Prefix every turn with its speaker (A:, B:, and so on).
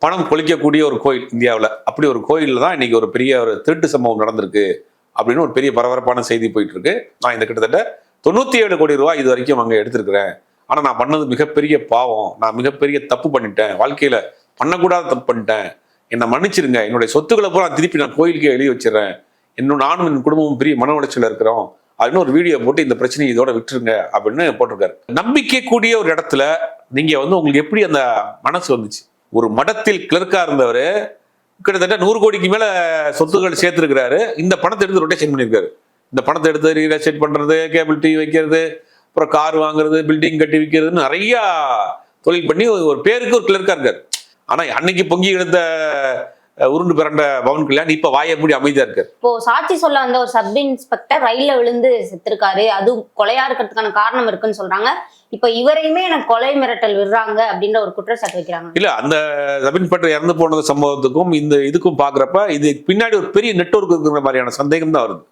A: பணம் கொளிக்கக்கூடிய ஒரு கோயில் இந்தியாவில். அப்படி ஒரு கோயிலில் தான் இன்னைக்கு ஒரு பெரிய ஒரு திருட்டு சம்பவம் நடந்திருக்கு அப்படின்னு ஒரு பெரிய பரபரப்பான செய்தி போயிட்டு இருக்கு. நான் இந்த கிட்டத்தட்ட 97 கோடி ரூபாய் இது வரைக்கும் அங்கே எடுத்திருக்கிறேன். ஆனால் நான் பண்ணது மிகப்பெரிய பாவம், நான் மிகப்பெரிய தப்பு பண்ணிட்டேன், வாழ்க்கையில பண்ணக்கூடாத தப்பு பண்ணிட்டேன், என்னை மன்னிச்சிருங்க, என்னுடைய சொத்துக்களை பூரா திருப்பி நான் கோயிலுக்கு எழுதி வச்சிடறேன், இன்னும் நானும் என் குடும்பமும் பெரிய மன உளைச்சல் இருக்கிறோம் அப்படின்னு ஒரு வீடியோ போட்டு இந்த பிரச்சனையை இதோட விட்டுருங்க அப்படின்னு போட்டிருக்காரு. நம்பிக்கை கூடிய ஒரு இடத்துல நீங்க உங்களுக்கு எப்படி அந்த மனசு வந்துச்சு? ஒரு மடத்தில் கிளர்க்கா இருந்தவர் கிட்டத்தட்ட 100 கோடிக்கு மேல சொத்துக்கள் சேர்த்திருக்கிறாரு. இந்த பணத்தை எடுத்து ரொட்டேஷன் பண்ணியிருக்காரு. இந்த பணத்தை எடுத்து ரியல் எஸ்டேட் பண்றது, கேபிள் டிவி வைக்கிறது, அப்புறம் கார் வாங்குறது, பில்டிங் கட்டி விற்கிறதுன்னு நிறைய தொழில் பண்ணி ஒரு பேருக்கு ஒரு கிளர்க்கா இருக்காரு. ஆனா அன்னைக்கு பொங்கி எடுத்த உருண்டு பிறண்ட பவன் கல்யாண் இப்ப வாயை மூடி அமைதியா இருக்காரு.
B: இப்போ சாட்சி சொல்ல வந்த ஒரு சப் இன்ஸ்பெக்டர் ரயில்ல விழுந்து செத்துருக்காரு, அது கொலையா இருக்கிறதுக்கான காரணம் இருக்குன்னு சொல்றாங்க. இப்ப இவரையுமே எனக்கு கொலை மிரட்டல் விடுறாங்க அப்படின்ற ஒரு குற்றச்சாட்டு வைக்கிறாங்க.
A: இல்ல, அந்த சப் இன்ஸ்பெக்டர் இறந்து போனது சம்பவத்துக்கும் இந்த இதுக்கும் பாக்குறப்ப இது பின்னாடி ஒரு பெரிய நெட்வொர்க் இருக்கிற மாதிரியான சந்தேகம் தான் வருது.